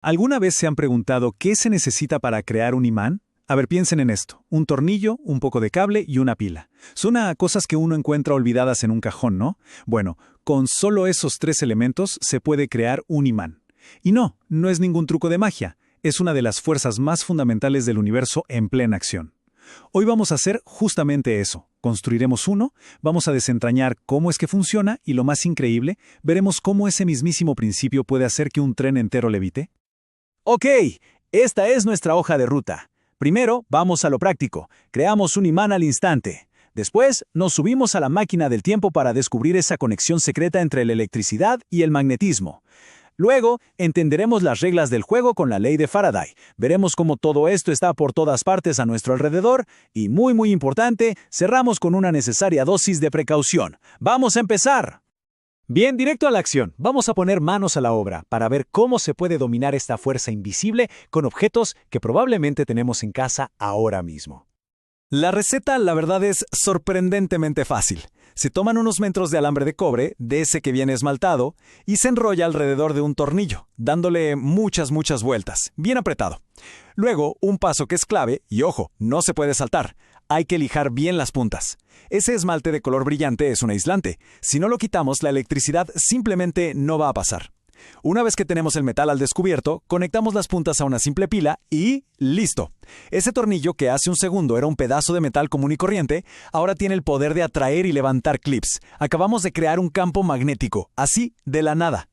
¿Alguna vez se han preguntado qué se necesita para crear un imán? A ver, piensen en esto. Un tornillo, un poco de cable y una pila. Suena a cosas que uno encuentra olvidadas en un cajón, ¿no? Bueno, con solo esos tres elementos se puede crear un imán. Y no es ningún truco de magia. Es una de las fuerzas más fundamentales del universo en plena acción. Hoy vamos a hacer justamente eso. Construiremos uno, vamos a desentrañar cómo es que funciona y lo más increíble, veremos cómo ese mismísimo principio puede hacer que un tren entero levite. Ok, esta es nuestra hoja de ruta. Primero, vamos a lo práctico. Creamos un imán al instante. Después, nos subimos a la máquina del tiempo para descubrir esa conexión secreta entre la electricidad y el magnetismo. Luego, entenderemos las reglas del juego con la ley de Faraday. Veremos cómo todo esto está por todas partes a nuestro alrededor. Y muy importante, cerramos con una necesaria dosis de precaución. ¡Vamos a empezar! Bien, directo a la acción. Vamos a poner manos a la obra para ver cómo se puede dominar esta fuerza invisible con objetos que probablemente tenemos en casa ahora mismo. La receta, la verdad, es sorprendentemente fácil. Se toman unos metros de alambre de cobre, de ese que viene esmaltado, y se enrolla alrededor de un tornillo, dándole muchas vueltas, bien apretado. Luego, un paso que es clave, y ojo, no se puede saltar. Hay que lijar bien las puntas. Ese esmalte de color brillante es un aislante. Si no lo quitamos, la electricidad simplemente no va a pasar. Una vez que tenemos el metal al descubierto, conectamos las puntas a una simple pila y ¡listo! Ese tornillo que hace un segundo era un pedazo de metal común y corriente, ahora tiene el poder de atraer y levantar clips. Acabamos de crear un campo magnético, así de la nada.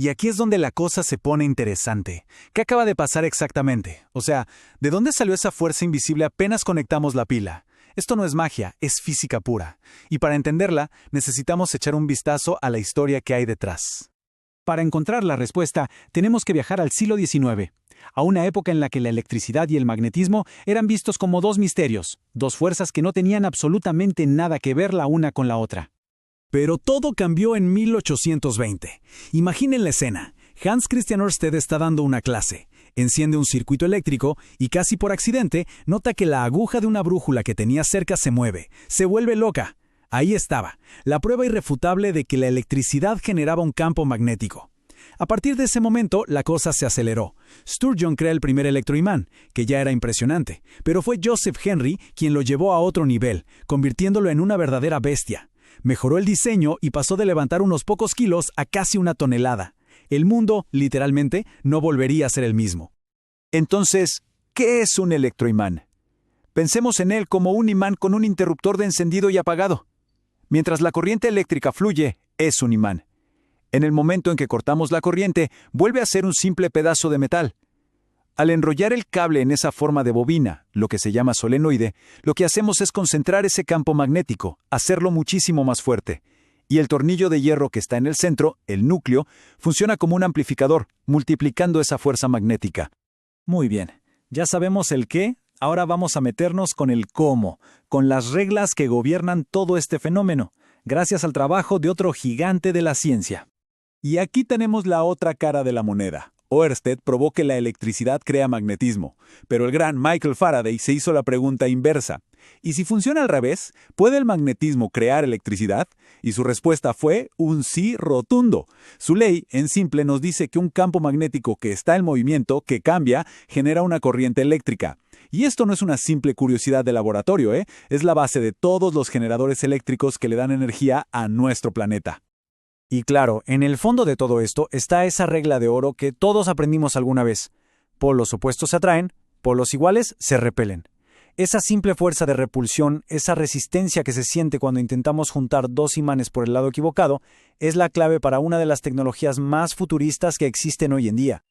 Y aquí es donde la cosa se pone interesante. ¿Qué acaba de pasar exactamente? O sea, ¿de dónde salió esa fuerza invisible apenas conectamos la pila? Esto no es magia, es física pura. Y para entenderla, necesitamos echar un vistazo a la historia que hay detrás. Para encontrar la respuesta, tenemos que viajar al siglo XIX, a una época en la que la electricidad y el magnetismo eran vistos como dos misterios, dos fuerzas que no tenían absolutamente nada que ver la una con la otra. Pero todo cambió en 1820. Imaginen la escena. Hans Christian Ørsted está dando una clase. Enciende un circuito eléctrico y casi por accidente nota que la aguja de una brújula que tenía cerca se mueve. Se vuelve loca. Ahí estaba, la prueba irrefutable de que la electricidad generaba un campo magnético. A partir de ese momento, la cosa se aceleró. Sturgeon crea el primer electroimán, que ya era impresionante, pero fue Joseph Henry quien lo llevó a otro nivel, convirtiéndolo en una verdadera bestia. Mejoró el diseño y pasó de levantar unos pocos kilos a casi una tonelada. El mundo, literalmente, no volvería a ser el mismo. Entonces, ¿qué es un electroimán? Pensemos en él como un imán con un interruptor de encendido y apagado. Mientras la corriente eléctrica fluye, es un imán. En el momento en que cortamos la corriente, vuelve a ser un simple pedazo de metal. Al enrollar el cable en esa forma de bobina, lo que se llama solenoide, lo que hacemos es concentrar ese campo magnético, hacerlo muchísimo más fuerte. Y el tornillo de hierro que está en el centro, el núcleo, funciona como un amplificador, multiplicando esa fuerza magnética. Muy bien, ya sabemos el qué. Ahora vamos a meternos con el cómo, con las reglas que gobiernan todo este fenómeno, gracias al trabajo de otro gigante de la ciencia. Y aquí tenemos la otra cara de la moneda. Ørsted probó que la electricidad crea magnetismo, pero el gran Michael Faraday se hizo la pregunta inversa. ¿Y si funciona al revés? ¿Puede el magnetismo crear electricidad? Y su respuesta fue un sí rotundo. Su ley, en simple, nos dice que un campo magnético que está en movimiento, que cambia, genera una corriente eléctrica. Y esto no es una simple curiosidad de laboratorio, es la base de todos los generadores eléctricos que le dan energía a nuestro planeta. Y claro, en el fondo de todo esto está esa regla de oro que todos aprendimos alguna vez. Polos opuestos se atraen, polos iguales se repelen. Esa simple fuerza de repulsión, esa resistencia que se siente cuando intentamos juntar dos imanes por el lado equivocado, es la clave para una de las tecnologías más futuristas que existen hoy en día.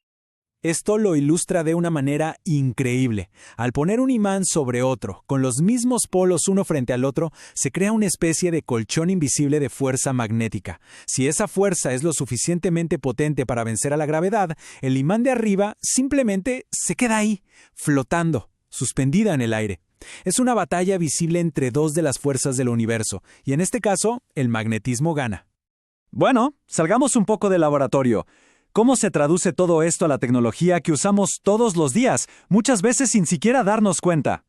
Esto lo ilustra de una manera increíble. Al poner un imán sobre otro, con los mismos polos uno frente al otro, se crea una especie de colchón invisible de fuerza magnética. Si esa fuerza es lo suficientemente potente para vencer a la gravedad, el imán de arriba simplemente se queda ahí, flotando, suspendida en el aire. Es una batalla visible entre dos de las fuerzas del universo, y en este caso, el magnetismo gana. Bueno, salgamos un poco del laboratorio. ¿Cómo se traduce todo esto a la tecnología que usamos todos los días, muchas veces sin siquiera darnos cuenta?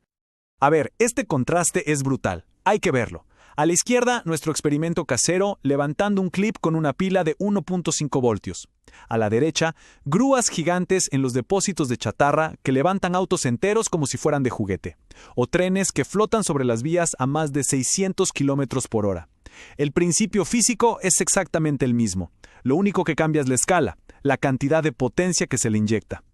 A ver, este contraste es brutal. Hay que verlo. A la izquierda, nuestro experimento casero levantando un clip con una pila de 1.5 voltios. A la derecha, grúas gigantes en los depósitos de chatarra que levantan autos enteros como si fueran de juguete, o trenes que flotan sobre las vías a más de 600 kilómetros por hora. El principio físico es exactamente el mismo. Lo único que cambia es la escala, la cantidad de potencia que se le inyecta.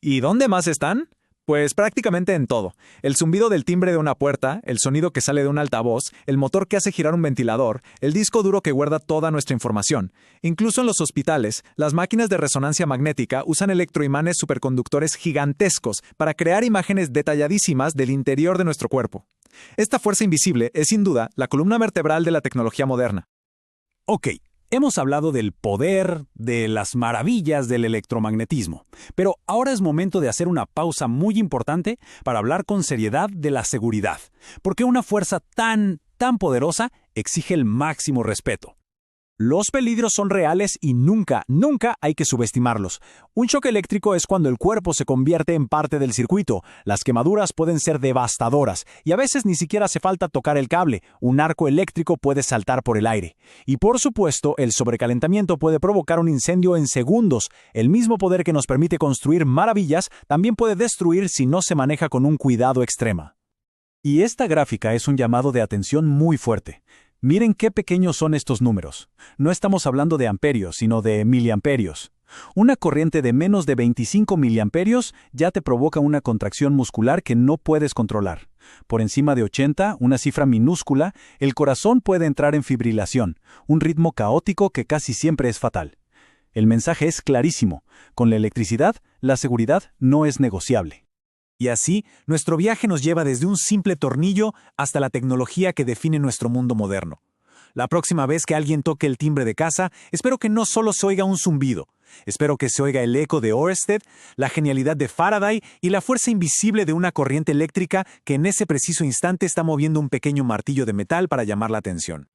¿Y dónde más están? Pues prácticamente en todo. El zumbido del timbre de una puerta, el sonido que sale de un altavoz, el motor que hace girar un ventilador, el disco duro que guarda toda nuestra información. Incluso en los hospitales, las máquinas de resonancia magnética usan electroimanes superconductores gigantescos para crear imágenes detalladísimas del interior de nuestro cuerpo. Esta fuerza invisible es sin duda la columna vertebral de la tecnología moderna. Ok. Hemos hablado del poder, de las maravillas del electromagnetismo, pero ahora es momento de hacer una pausa muy importante para hablar con seriedad de la seguridad, porque una fuerza tan poderosa exige el máximo respeto. Los peligros son reales y nunca hay que subestimarlos. Un choque eléctrico es cuando el cuerpo se convierte en parte del circuito. Las quemaduras pueden ser devastadoras y a veces ni siquiera hace falta tocar el cable. Un arco eléctrico puede saltar por el aire. Y por supuesto, el sobrecalentamiento puede provocar un incendio en segundos. El mismo poder que nos permite construir maravillas también puede destruir si no se maneja con un cuidado extremo. Y esta gráfica es un llamado de atención muy fuerte. Miren qué pequeños son estos números. No estamos hablando de amperios, sino de miliamperios. Una corriente de menos de 25 miliamperios ya te provoca una contracción muscular que no puedes controlar. Por encima de 80, una cifra minúscula, el corazón puede entrar en fibrilación, un ritmo caótico que casi siempre es fatal. El mensaje es clarísimo. Con la electricidad, la seguridad no es negociable. Y así, nuestro viaje nos lleva desde un simple tornillo hasta la tecnología que define nuestro mundo moderno. La próxima vez que alguien toque el timbre de casa, espero que no solo se oiga un zumbido. Espero que se oiga el eco de Ørsted, la genialidad de Faraday y la fuerza invisible de una corriente eléctrica que en ese preciso instante está moviendo un pequeño martillo de metal para llamar la atención.